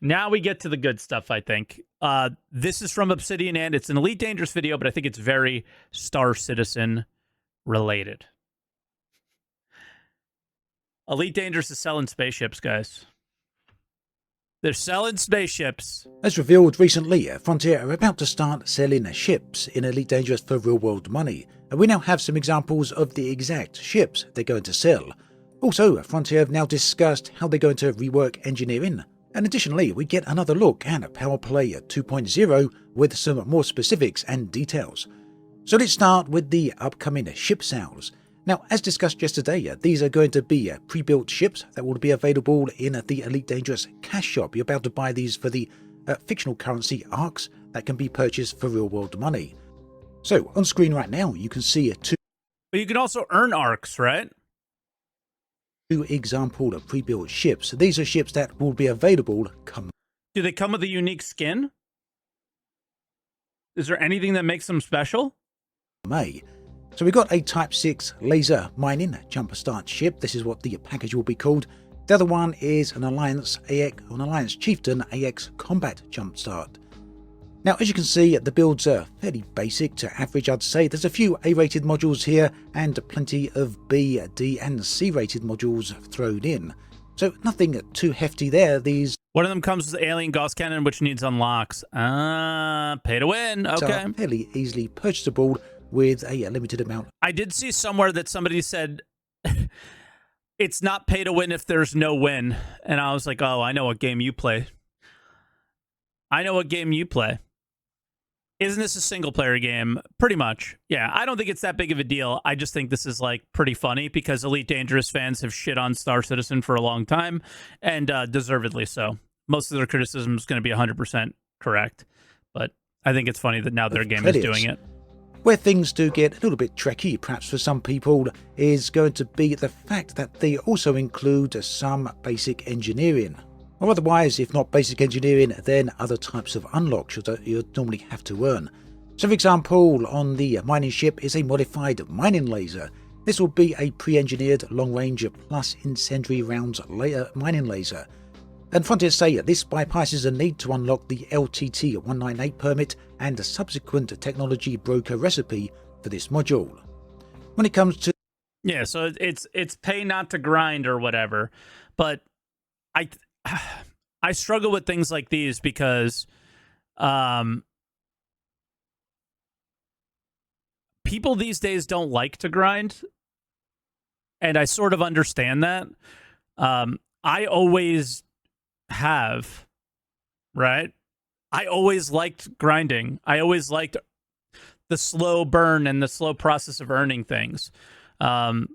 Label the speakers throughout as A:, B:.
A: Now we get to the good stuff, I think. This is from Obsidian, and it's an Elite Dangerous video, but I think it's very Star Citizen related. Elite Dangerous is selling spaceships, guys. They're selling spaceships.
B: As revealed recently, Frontier are about to start selling ships in Elite Dangerous for real-world money, and we now have some examples of the exact ships they're going to sell. Also, Frontier have now discussed how they're going to rework engineering, and additionally we get another look at Power Play 2.0 with some more specifics and details. So let's start with the upcoming ship sales. Now, as discussed yesterday, these are going to be pre-built ships that will be available in the Elite Dangerous cash shop. You're about to buy these for the fictional currency ARCs that can be purchased for real-world money. So, on screen right now, you can see two...
A: But you can also earn ARCs, right?
B: Two example of pre-built ships. These are ships that will be available come...
A: Do they come with a unique skin? Is there anything that makes them special?
B: May. So we got a Type 6 laser mining jump start ship. This is what the package will be called. The other one is an Alliance Chieftain AX combat jump start. Now, as you can see, the builds are fairly basic to average, I'd say. There's a few A-rated modules here and plenty of B, D and C-rated modules thrown in. So nothing too hefty there. These...
A: One of them comes with Alien Gauss Cannon, which needs unlocks. Pay to win. Okay.
B: Are fairly easily purchasable with a limited amount.
A: I did see somewhere that somebody said it's not pay to win if there's no win. And I was like, oh, I know what game you play. I know what game you play. Isn't this a single player game? Pretty much. Yeah, I don't think it's that big of a deal. I just think this is like pretty funny because Elite Dangerous fans have shit on Star Citizen for a long time, and deservedly so. Most of their criticism is going to be 100% correct, but I think it's funny that now their game is doing it.
B: Where things do get a little bit tricky, perhaps for some people, is going to be the fact that they also include some basic engineering. Or otherwise, if not basic engineering, then other types of unlocks you'd normally have to earn. So for example, on the mining ship is a modified mining laser. This will be a pre-engineered long-range plus incendiary rounds mining laser. And Frontier say this bypasses a need to unlock the LTT-198 permit and a subsequent technology broker recipe for this module. When it comes to...
A: Yeah, so it's pay not to grind or whatever, but I struggle with things like these because people these days don't like to grind, and I sort of understand that. I always have, right? I always liked grinding. I always liked the slow burn and the slow process of earning things. You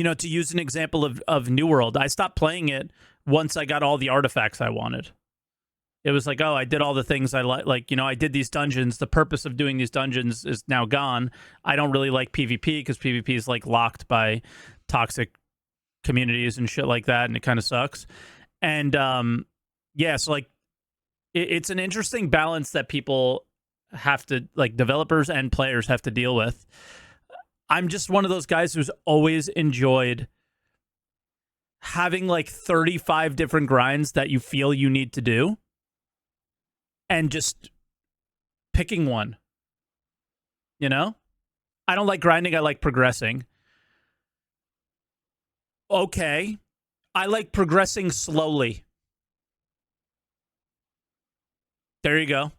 A: know, to use an example of New World, I stopped playing it once I got all the artifacts I wanted. It was like, oh, I did all the things I like, you know, I did these dungeons. The purpose of doing these dungeons is now gone. I don't really like PvP because PvP is like locked by toxic communities and shit like that, and it kind of sucks. And yeah, so like it's an interesting balance that people have to, like, developers and players have to deal with. I'm just one of those guys who's always enjoyed having like 35 different grinds that you feel you need to do and just picking one. You know? I don't like grinding, I like progressing. Okay. I like progressing slowly. There you go.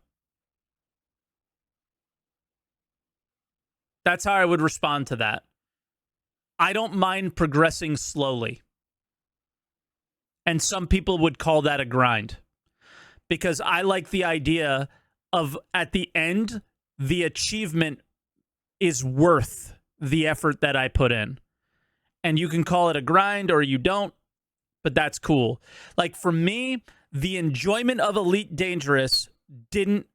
A: That's how I would respond to that. I don't mind progressing slowly. And some people would call that a grind. Because I like the idea of, at the end, the achievement is worth the effort that I put in. And you can call it a grind or you don't, but that's cool. Like, for me, the enjoyment of Elite Dangerous didn't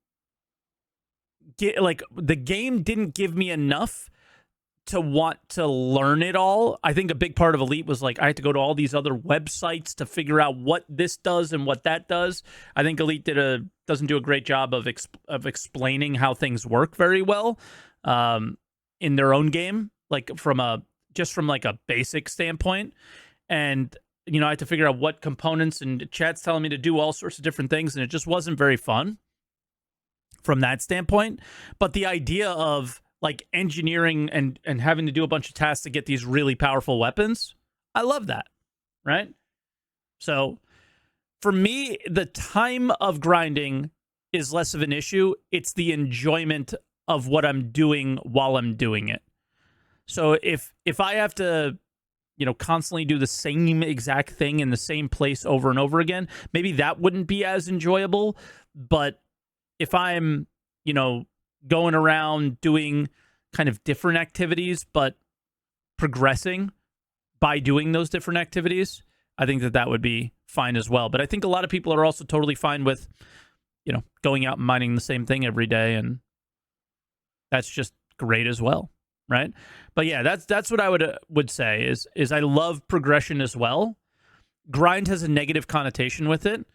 A: get, like, the game didn't give me enough to want to learn it all. I think a big part of Elite was like, I had to go to all these other websites to figure out what this does and what that does. I think Elite doesn't do a great job of explaining how things work very well in their own game, like from a basic standpoint. And you know, I had to figure out what components, and chat's telling me to do all sorts of different things, and it just wasn't very fun from that standpoint. But the idea of like engineering and having to do a bunch of tasks to get these really powerful weapons, I love that, right? So for me, the time of grinding is less of an issue. It's the enjoyment of what I'm doing while I'm doing it. So if I have to, you know, constantly do the same exact thing in the same place over and over again, maybe that wouldn't be as enjoyable. But if I'm, you know, going around doing kind of different activities, but progressing by doing those different activities, I think that would be fine as well. But I think a lot of people are also totally fine with, you know, going out and mining the same thing every day, and that's just great as well, right? But yeah, that's what I would say is I love progression as well. Grind has a negative connotation with it,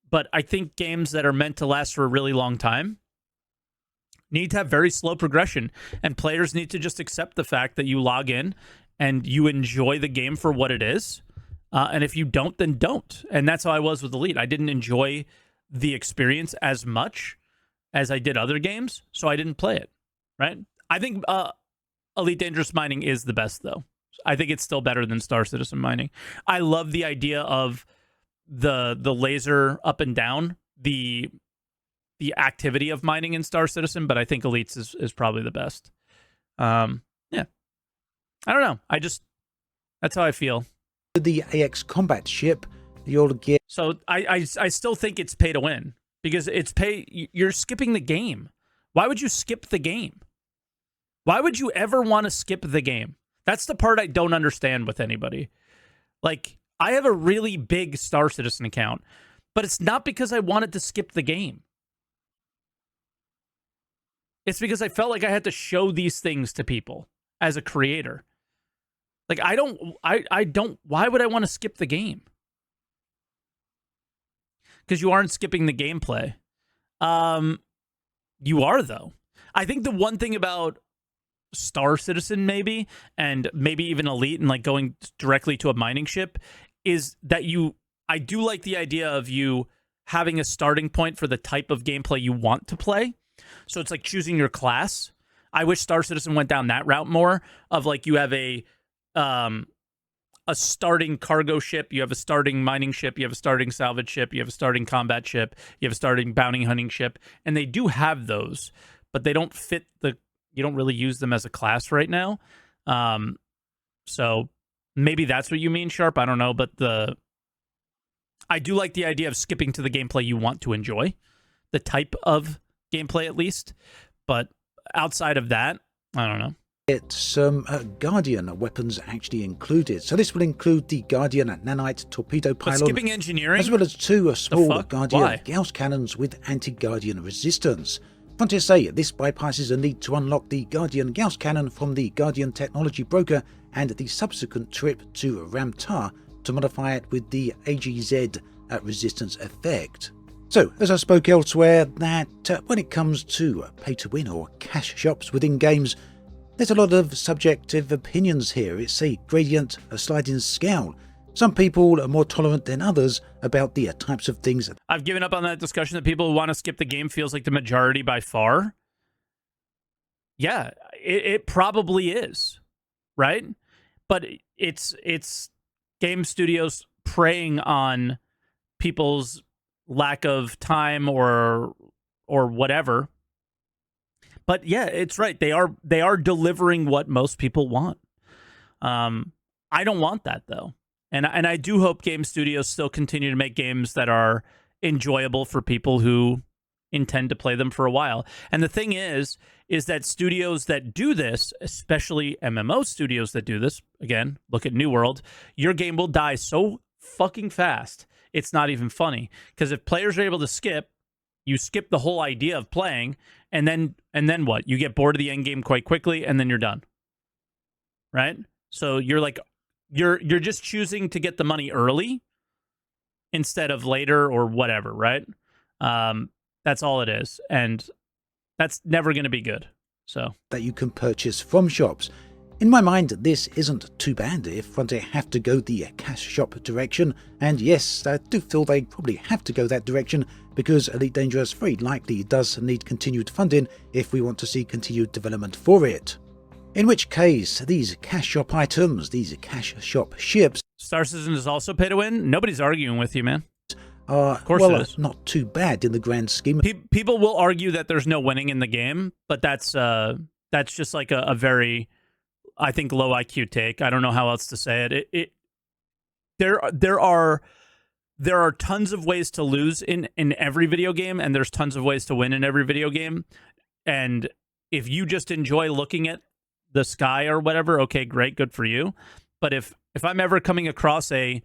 A: but I think games that are meant to last for a really long time need to have very slow progression, and players need to just accept the fact that you log in and you enjoy the game for what it is. And if you don't, then don't. And that's how I was with Elite. I didn't enjoy the experience as much as I did other games, so I didn't play it, right? I think Elite Dangerous Mining is the best, though. I think it's still better than Star Citizen Mining. I love the idea of the laser up and down, the activity of mining in Star Citizen, but I think Elite's is probably the best. Yeah. I don't know. That's how I feel.
B: The AX combat ship, you'll get...
A: So I still think it's pay to win, because you're skipping the game. Why would you skip the game? Why would you ever want to skip the game? That's the part I don't understand with anybody. Like, I have a really big Star Citizen account, but it's not because I wanted to skip the game. It's because I felt like I had to show these things to people as a creator. Like, I don't, why would I want to skip the game? Because you aren't skipping the gameplay. You are, though. I think the one thing about Star Citizen, maybe, and maybe even Elite, and like going directly to a mining ship, is that I do like the idea of you having a starting point for the type of gameplay you want to play. So it's like choosing your class. I wish Star Citizen went down that route more, of like you have a starting cargo ship, you have a starting mining ship, you have a starting salvage ship, you have a starting combat ship, you have a starting bounty hunting ship, and they do have those, but they don't fit you don't really use them as a class right now. So maybe that's what you mean, Sharp. I don't know, but I do like the idea of skipping to the gameplay you want to enjoy, the type of gameplay at least. But outside of that, I don't know.
B: Get some Guardian weapons actually included. So this will include the Guardian nanite torpedo pylon,
A: but skipping engineering,
B: as well as two small Guardian Gauss cannons with anti-Guardian resistance. Frontier say this bypasses a need to unlock the Guardian Gauss cannon from the Guardian technology broker and the subsequent trip to Ramtar to modify it with the AGZ resistance effect. So, as I spoke elsewhere, that when it comes to pay-to-win or cash shops within games, there's a lot of subjective opinions here. It's a gradient, a sliding scale. Some people are more tolerant than others about the types of things.
A: I've given up on that discussion that people who want to skip the game feels like the majority by far. Yeah, it probably is, right? But it's game studios preying on people's lack of time or whatever. But yeah, it's right. They are delivering what most people want. I don't want that, though. And I do hope game studios still continue to make games that are enjoyable for people who intend to play them for a while. And the thing is that studios that do this, especially MMO studios that do this, again, look at New World, your game will die so fucking fast, it's not even funny. Because if players are able to skip, you skip the whole idea of playing, and then what? You get bored of the end game quite quickly, and then you're done. Right? So you're like, you're just choosing to get the money early instead of later or whatever, right? That's all it is, and that's never going to be good. So
B: that you can purchase from shops. In my mind, this isn't too bad if Frontier have to go the cash shop direction, and yes, I do feel they probably have to go that direction because Elite Dangerous very likely does need continued funding if we want to see continued development for it. In which case, these cash shop items, these cash shop ships,
A: Star Citizen is also pay to win. Nobody's arguing with you, man.
B: are,
A: Of course
B: well,
A: it is.
B: not too bad in the grand scheme.
A: People will argue that there's no winning in the game, but that's just like a very, I think, low IQ take. I don't know how else to say it. There are tons of ways to lose in every video game, and there's tons of ways to win in every video game. And if you just enjoy looking at the sky or whatever, okay, great, good for you. But if I'm ever coming across a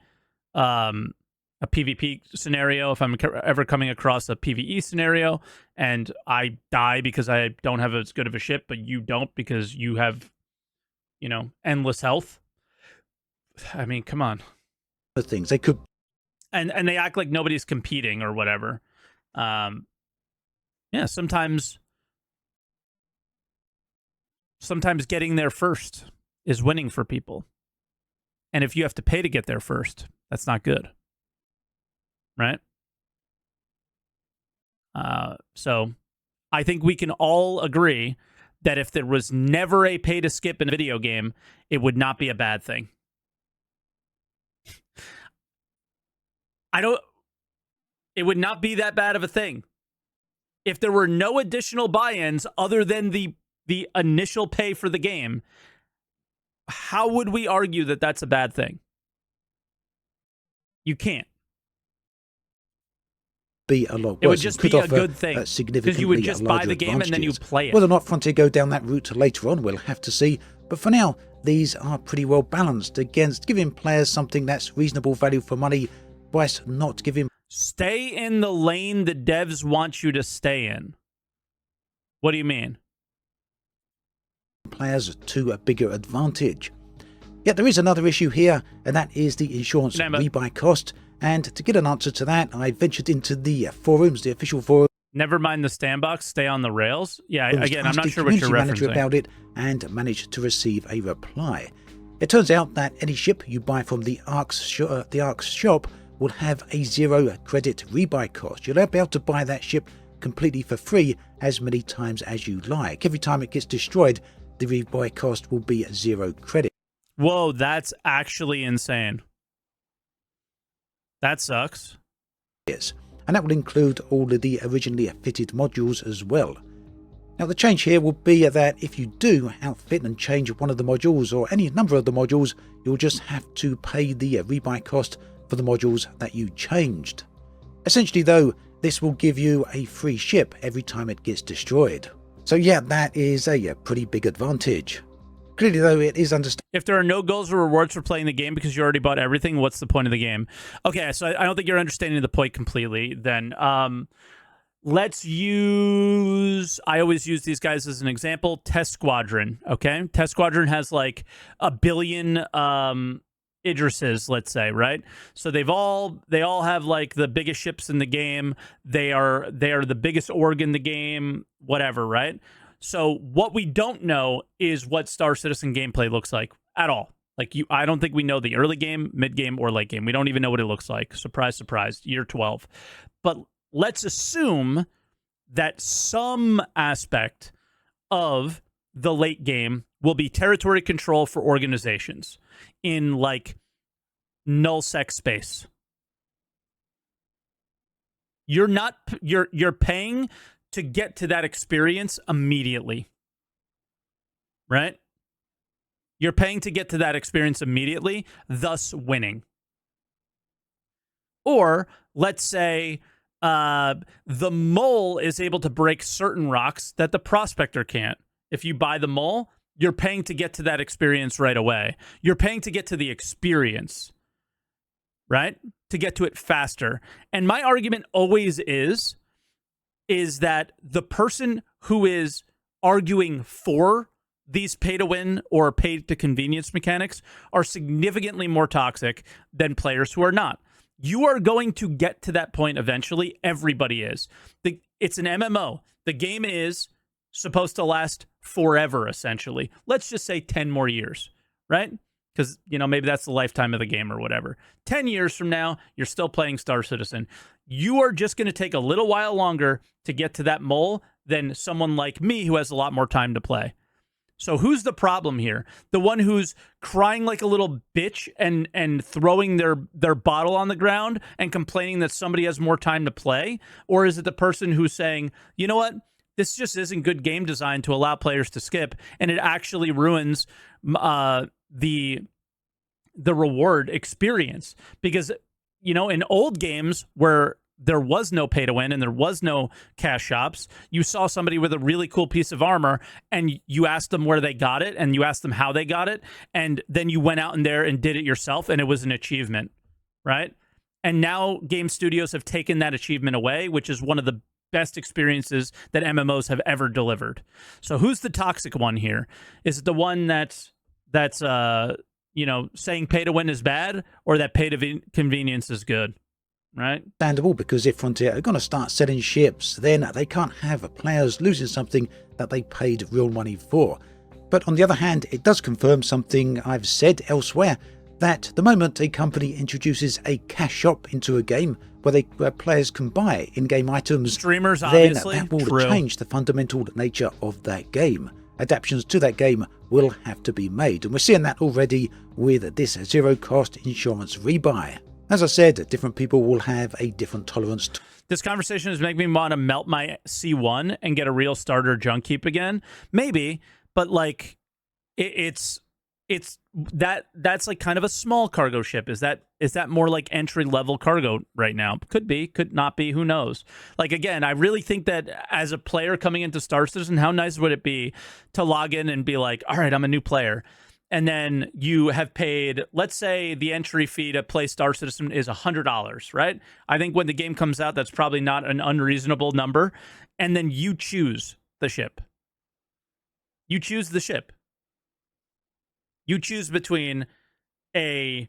A: PvP scenario, if I'm ever coming across a PvE scenario, and I die because I don't have as good of a ship, but you don't because you have, endless health. I mean, come on.
B: Things they could,
A: and they act like nobody's competing or whatever. Yeah, sometimes getting there first is winning for people. And if you have to pay to get there first, that's not good. Right? So I think we can all agree that if there was never a pay to skip in a video game, it would not be a bad thing. It would not be that bad of a thing. If there were no additional buy-ins other than the initial pay for the game, how would we argue that that's a bad thing? You can't.
B: Be a lot worse.
A: It would just be a good thing because you would just buy the game and then you play it.
B: Whether or not Frontier go down that route later on, we'll have to see. But for now, these are pretty well balanced against giving players something that's reasonable value for money, whilst not giving.
A: Stay in the lane the devs want you to stay in. What do you mean?
B: Players to a bigger advantage. Yet there is another issue here, and that is the insurance rebuy cost. And to get an answer to that, I ventured into the forums, the official forum.
A: Never mind the sandbox, stay on the rails. Yeah, again, I'm not sure what you're referencing.
B: About it, and managed to receive a reply. It turns out that any ship you buy from the Ark's shop will have a 0 credit rebuy cost. You'll be able to buy that ship completely for free as many times as you like. Every time it gets destroyed, the rebuy cost will be 0 credit.
A: Whoa, that's actually insane. That sucks.
B: Yes, and that will include all of the originally fitted modules as well. Now the change here will be that if you do outfit and change one of the modules or any number of the modules, you'll just have to pay the rebuy cost for the modules that you changed. Essentially though, this will give you a free ship every time it gets destroyed. So yeah, that is a pretty big advantage. Clearly though, it is understandable.
A: If there are no goals or rewards for playing the game because you already bought everything, what's the point of the game? Okay, so I don't think you're understanding the point completely then. Let's use, I always use these guys as an example, Test Squadron, okay? Test Squadron has like 1 billion Idrises, let's say, right? So they all have like the biggest ships in the game. They are the biggest org in the game, whatever, right? So what we don't know is what Star Citizen gameplay looks like at all. Like I don't think we know the early game, mid game, or late game. We don't even know what it looks like. Surprise, surprise, year 12. But let's assume that some aspect of the late game will be territory control for organizations in like null-sec space. You're paying to get to that experience immediately, right? You're paying to get to that experience immediately, thus winning. Or let's say the mole is able to break certain rocks that the prospector can't. If you buy the mole, you're paying to get to that experience right away. You're paying to get to the experience, right? To get to it faster. And my argument always is that the person who is arguing for these pay-to-win or pay-to-convenience mechanics are significantly more toxic than players who are not. You are going to get to that point eventually. Everybody is. It's an MMO. The game is supposed to last forever, essentially. Let's just say 10 more years, right? Because, maybe that's the lifetime of the game or whatever. 10 years from now, you're still playing Star Citizen. You are just going to take a little while longer to get to that mole than someone like me who has a lot more time to play. So who's the problem here? The one who's crying like a little bitch and throwing their bottle on the ground and complaining that somebody has more time to play? Or is it the person who's saying, you know what? This just isn't good game design to allow players to skip, and it actually ruins the reward experience. Because, in old games where there was no pay to win and there was no cash shops, you saw somebody with a really cool piece of armor and you asked them where they got it and you asked them how they got it, and then you went out in there and did it yourself, and it was an achievement, right? And now game studios have taken that achievement away, which is one of the best experiences that MMOs have ever delivered. So who's the toxic one here? Is it the one that's saying pay to win is bad, or that pay to convenience is good? Right?
B: Understandable, because if Frontier are going to start selling ships, then they can't have players losing something that they paid real money for. But on the other hand, it does confirm something I've said elsewhere, that the moment a company introduces a cash shop into a game where players can buy in-game items,
A: streamers,
B: then
A: obviously,
B: that will change the fundamental nature of that game. Adaptations to that game will have to be made, and we're seeing that already with this zero-cost insurance rebuy. As I said, different people will have a different tolerance.
A: This conversation is making me want to melt my C1 and get a real starter junk heap again. Maybe, but like it's that's like kind of a small cargo ship. Is that more like entry level cargo right now? Could be, could not be, who knows? Like, again, I really think that as a player coming into Star Citizen, how nice would it be to log in and be like, all right, I'm a new player. And then you have paid, let's say the entry fee to play Star Citizen is $100, right? I think when the game comes out, that's probably not an unreasonable number. And then you choose the ship. You choose the ship. You choose between a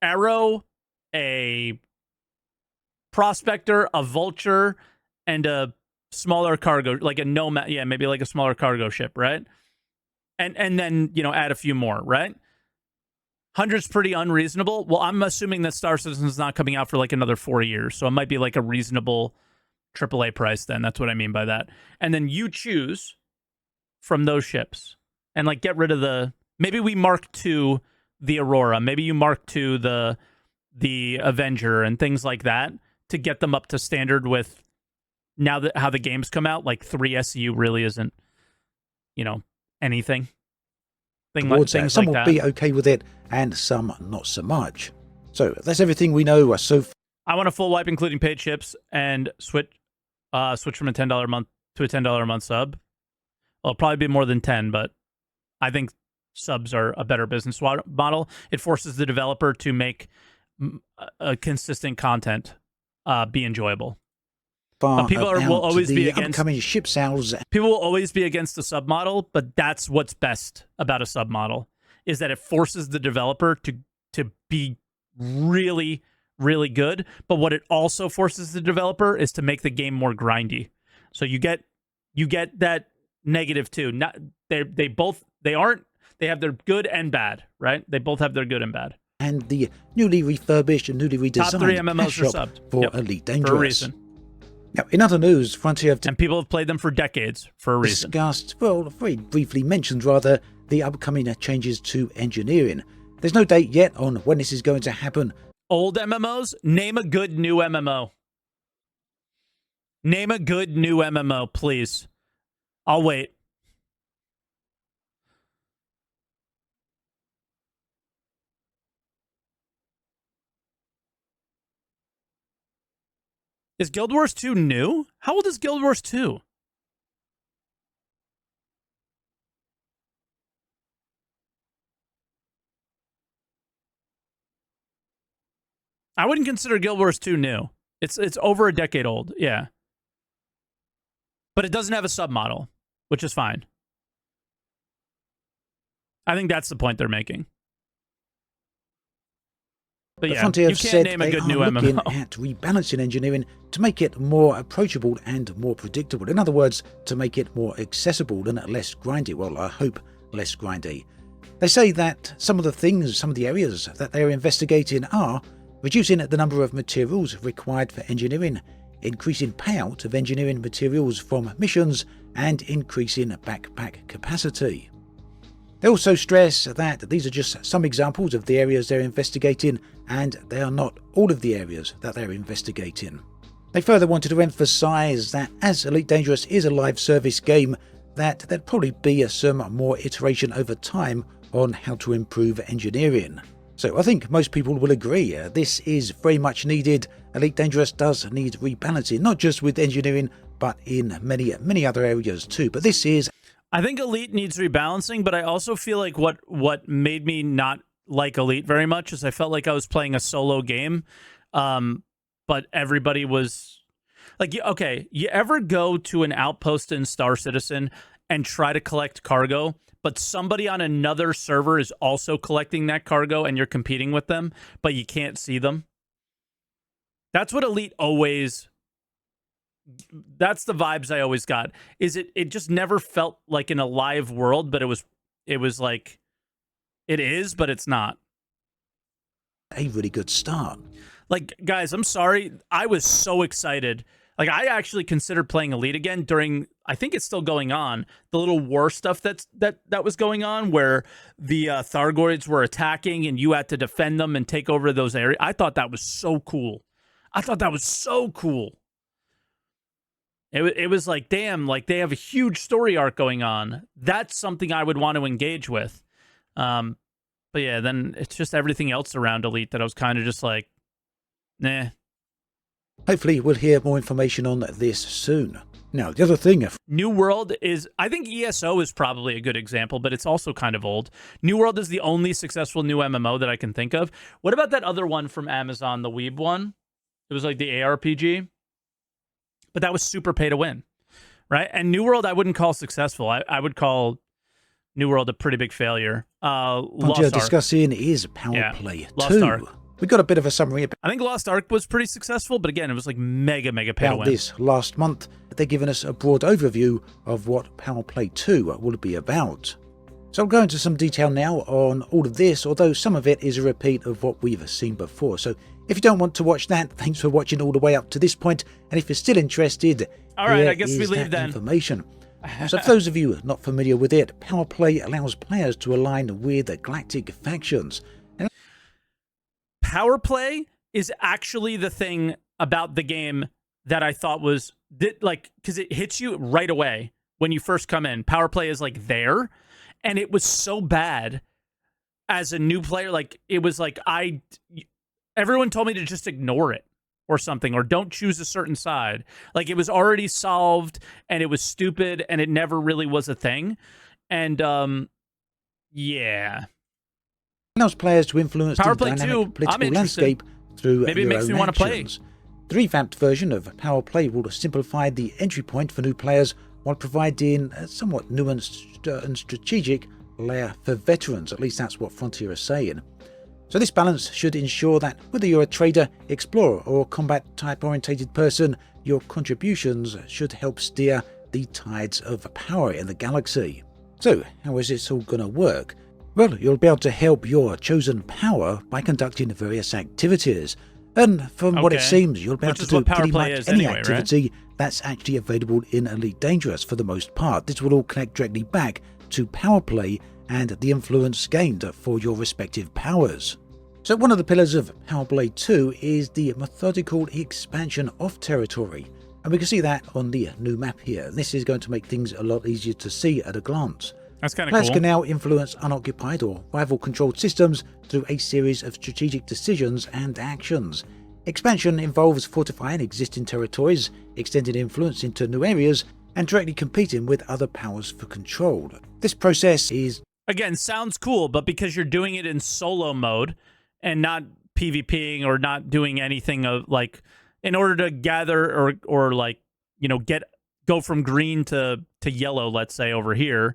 A: Arrow, a Prospector, a Vulture, and a smaller cargo, like a Nomad. Yeah, maybe like a smaller cargo ship, right? And then, add a few more, right? 100's pretty unreasonable. Well, I'm assuming that Star Citizen is not coming out for like another 4 years, so it might be like a reasonable AAA price then. That's what I mean by that. And then you choose from those ships and like get rid of the... Maybe we mark to the Aurora. Maybe you mark to the Avenger and things like that to get them up to standard with now that how the games come out. Like 3 SU really isn't, anything. Things
B: some
A: like
B: will
A: that.
B: be okay with it, and some not so much. So that's everything we know so far.
A: I want a full wipe, including paid ships, and switch from a $10 a month to a $10 a month sub. Well, it'll probably be more than 10, but I think subs are a better business model. It forces the developer to make a consistent content be enjoyable. People will always be against
B: upcoming ship sales.
A: People will always be against the sub model, but that's what's best about a sub model, is that it forces the developer to be really, really good. But what it also forces the developer is to make the game more grindy. So you get that negative too. Not they have their good and bad, right? They both have their good and bad.
B: And the newly refurbished and newly redesigned
A: Top 3 MMOs
B: cash
A: are
B: shop
A: subbed
B: for Elite Dangerous.
A: For a reason.
B: Now, in other news, Frontier have
A: and people have played them for decades for a reason.
B: Discussed, well, very briefly mentioned rather, the upcoming changes to engineering. There's no date yet on when this is going to happen.
A: Old MMOs, name a good new MMO. Name a good new MMO, please. I'll wait. Is Guild Wars 2 new? How old is Guild Wars 2? I wouldn't consider Guild Wars 2 new. It's over a decade old, yeah. But it doesn't have a submodel, which is fine. I think that's the point they're making. But yeah,
B: Frontier
A: you
B: have
A: can't
B: said
A: name a
B: they
A: good
B: are
A: new
B: looking
A: MMO.
B: at rebalancing engineering to make it more approachable and more predictable. In other words, to make it more accessible and less grindy. Well, I hope less grindy. They say that some of the areas that they are investigating are reducing the number of materials required for engineering, increasing payout of engineering materials from missions, and increasing backpack capacity. They also stress that these are just some examples of the areas they're investigating, and they are not all of the areas that they're investigating. They further wanted to emphasise that as Elite Dangerous is a live service game, that there'd probably be some more iteration over time on how to improve engineering. So I think most people will agree this is very much needed. Elite Dangerous does need rebalancing, not just with engineering, but in many other areas too. But this is...
A: I think Elite needs rebalancing, but I also feel like what made me not like Elite very much is I felt like I was playing a solo game, but everybody was like, okay, you ever go to an outpost in Star Citizen and try to collect cargo, but somebody on another server is also collecting that cargo and you're competing with them, but you can't see them? That's what Elite always... That's the vibes I always got. Is it just never felt like in a live world, but it was like it is, but it's not.
B: A really good start.
A: Like, guys, I'm sorry. I was so excited. Like, I actually considered playing Elite again during, I think it's still going on, the little war stuff that was going on where the Thargoids were attacking and you had to defend them and take over those areas. I thought that was so cool. It was like, damn, like they have a huge story arc going on. That's something I would want to engage with. But yeah, then it's just everything else around Elite that I was kind of just like, nah.
B: Hopefully we'll hear more information on this soon. Now, the other thing...
A: New World is... I think ESO is probably a good example, but it's also kind of old. New World is the only successful new MMO that I can think of. What about that other one from Amazon, the Weeb one? It was like the ARPG. But that was super pay to win, right? And New World I wouldn't call successful. I would call New World a pretty big failure.
B: What you're discussing is Power Play 2.
A: Lost Ark.
B: We got a bit of a summary.
A: I think Lost Ark was pretty successful, but again, it was like mega pay to win.
B: This last month, they're giving us a broad overview of what Power Play 2 will be about. So I'll go into some detail now on all of this, although some of it is a repeat of what we've seen before. So if you don't want to watch that, thanks for watching all the way up to this point. And if you're still interested,
A: all right, I guess we leave then.
B: Information. So for those of you not familiar with it, Power Play allows players to align with galactic factions.
A: Power Play is actually the thing about the game that I thought was like, because it hits you right away when you first come in. Power Play is like there, and it was so bad as a new player. Like it was like everyone told me to just ignore it or something, or don't choose a certain side. Like it was already solved and it was stupid and it never really was a thing. And yeah.
B: Allows players to influence
A: Power
B: the
A: Play
B: dynamic
A: 2,
B: political landscape through
A: maybe it makes me want to play.
B: The revamped version of Power Play will simplify the entry point for new players while providing a somewhat nuanced and strategic layer for veterans. At least that's what Frontier is saying. So this balance should ensure that whether you're a trader, explorer or combat type orientated person, your contributions should help steer the tides of power in the galaxy. So how is this all going to work? Well, you'll be able to help your chosen power by conducting various activities. And from what it seems, you'll be able to do pretty much any activity that's actually available in Elite Dangerous for the most part. This will all connect directly back to Power Play and the influence gained for your respective powers. So one of the pillars of Power Play 2 is the methodical expansion of territory, and we can see that on the new map here. This is going to make things a lot easier to see at a glance.
A: That's kind of cool.
B: Players can now influence unoccupied or rival-controlled systems through a series of strategic decisions and actions. Expansion involves fortifying existing territories, extending influence into new areas, and directly competing with other powers for control. This process is...
A: Again, sounds cool, but because you're doing it in solo mode and not PvPing or not doing anything of like, in order to gather or like, you know, go from green to yellow, let's say over here,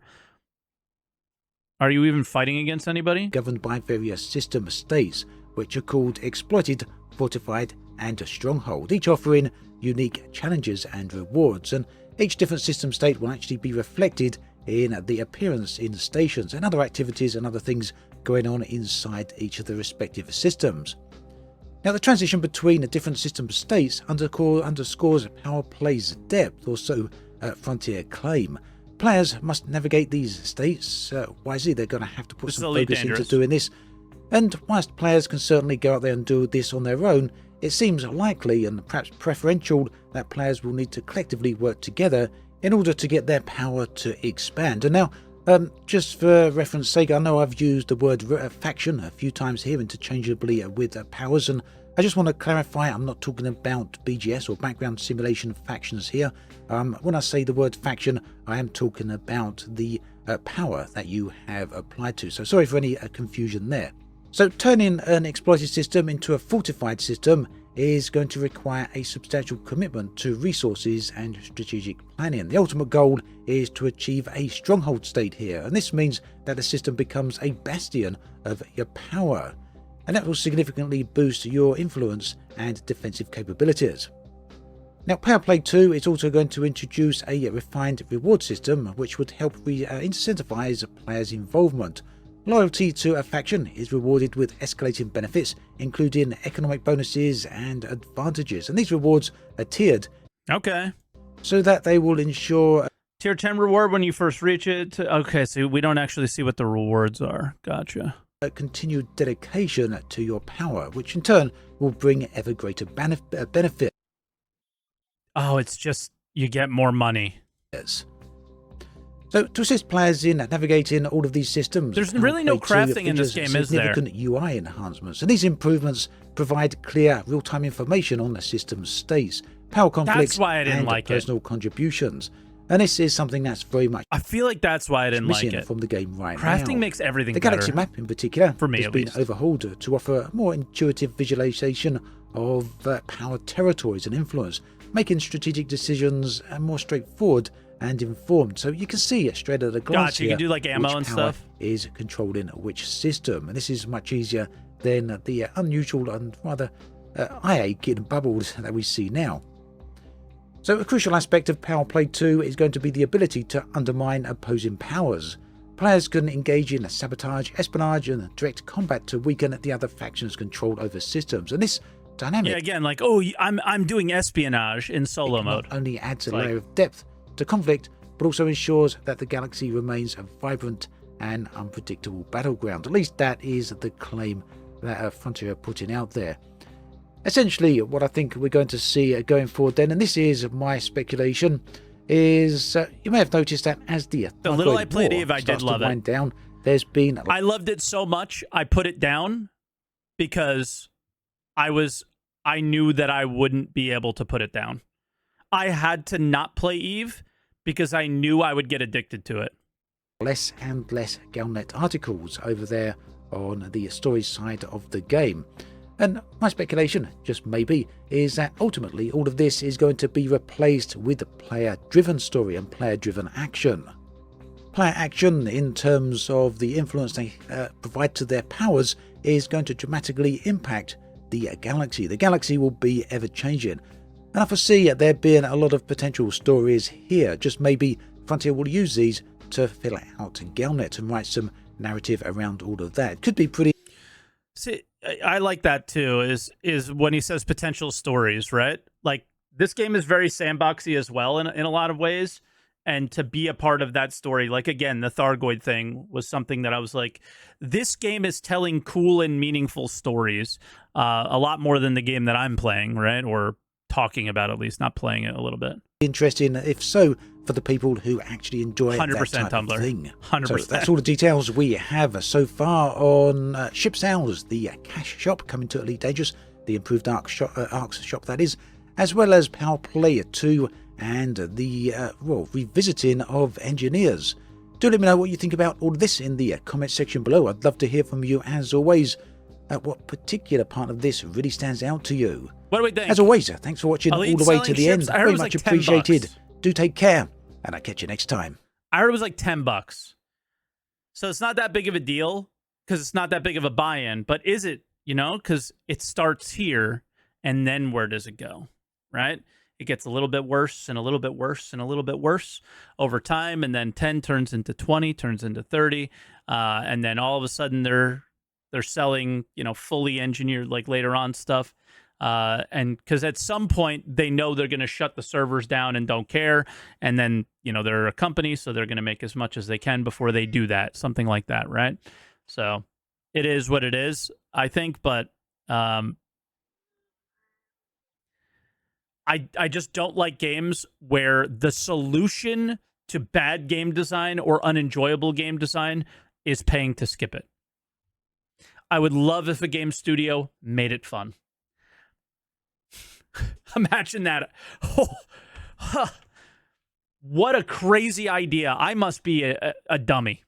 A: are you even fighting against anybody?
B: Governed by various system states, which are called Exploited, Fortified and Stronghold, each offering unique challenges and rewards, and each different system state will actually be reflected in the appearance in stations and other activities and other things going on inside each of the respective systems. Now, the transition between the different system states underscores power play's depth, or so Frontier claim. Players must navigate these states wisely. They're going to have to put some focus into doing this. And whilst players can certainly go out there and do this on their own, it seems likely and perhaps preferential that players will need to collectively work together in order to get their power to expand. And now, just for reference sake, I know I've used the word faction a few times here interchangeably with powers, and I just want to clarify, I'm not talking about BGS or background simulation factions here. When I say the word faction, I am talking about the power that you have applied to. So sorry for any confusion there. So turning an exploited system into a fortified system is going to require a substantial commitment to resources and strategic planning. The ultimate goal is to achieve a stronghold state here, and this means that the system becomes a bastion of your power, and that will significantly boost your influence and defensive capabilities. Now, Power Play 2 is also going to introduce a refined reward system which would help incentivize players' involvement. Loyalty to a faction is rewarded with escalating benefits, including economic bonuses and advantages, and these rewards are tiered.
A: Okay.
B: So that they will ensure
A: Tier 10 reward when you first reach it. Okay, so we don't actually see what the rewards are. Gotcha.
B: a continued dedication to your power, which in turn will bring ever greater benefit.
A: Oh, it's just you get more money.
B: Yes. So, to assist players in navigating all of these systems,
A: there's really no crafting in this game, is there?
B: Significant UI enhancements, and these improvements provide clear, real-time information on the system's states, power conflicts, and personal contributions. And this is something that's very much
A: I feel like that's why I didn't like it
B: from the game right now.
A: Crafting makes everything
B: the
A: better.
B: Galaxy map, in particular,
A: for me,
B: has been overhauled to offer a more intuitive visualization of power territories and influence, making strategic decisions more straightforward and informed. So you can see it straight at a glance.
A: Gotcha, you can do like ammo and stuff.
B: Is controlling which system, and this is much easier than the unusual and rather eye-aching bubbles that we see now. So a crucial aspect of Power Play 2 is going to be the ability to undermine opposing powers. Players can engage in sabotage, espionage, and direct combat to weaken the other faction's control over systems. And this dynamic,
A: yeah, again, like, oh, I'm doing espionage in solo mode.
B: Not only adds a layer of depth to conflict, but also ensures that the galaxy remains a vibrant and unpredictable battleground. At least that is the claim that Frontier are putting out there. Essentially, what I think we're going to see going forward then, and this is my speculation, is you may have noticed that as the
A: little I played Eve, I did love it.
B: Down, there's been
A: I loved it so much, I put it down because I knew that I wouldn't be able to put it down. I had to not play Eve because I knew I would get addicted to it.
B: Less and less Galnet articles over there on the story side of the game. And my speculation, just maybe, is that ultimately all of this is going to be replaced with player-driven story and player-driven action. Player action, in terms of the influence they provide to their powers, is going to dramatically impact the galaxy. The galaxy will be ever-changing. And I foresee there being a lot of potential stories here. Just maybe Frontier will use these to fill out Galnet and write some narrative around all of that. Could be pretty...
A: See, I like that too, is when he says potential stories, right? Like, this game is very sandboxy as well in a lot of ways. And to be a part of that story, like, again, the Thargoid thing was something that I was like, this game is telling cool and meaningful stories a lot more than the game that I'm playing, right? Or talking about, at least, not playing it a little bit.
B: Interesting, if so, for the people who actually enjoy
A: 100%
B: that type
A: Tumblr.
B: of thing.
A: 100%.
B: So that's all the details we have so far on Ship Sales, the cash shop coming to Elite Dangerous, the improved Arcs shop that is, as well as Power Play 2 and the revisiting of Engineers. Do let me know what you think about all of this in the comment section below. I'd love to hear from you as always. What particular part of this really stands out to you?
A: What do we think?
B: As always, thanks for watching all the way to the end. Very much appreciated. Do take care, and I'll catch you next time.
A: I heard it was like $10. So it's not that big of a deal because it's not that big of a buy-in, but is it you know, because it starts here and then where does it go, right? It gets a little bit worse and a little bit worse and a little bit worse over time, and then 10 turns into 20, turns into 30, and then all of a sudden they're selling, you know, fully engineered like later on stuff. And because at some point they know they're going to shut the servers down and don't care, and then, you know, they're a company, so they're going to make as much as they can before they do that, something like that, right? So it is what it is, I think, but I just don't like games where the solution to bad game design or unenjoyable game design is paying to skip it. I would love if a game studio made it fun. Imagine that. Oh, what a crazy idea. I must be a dummy.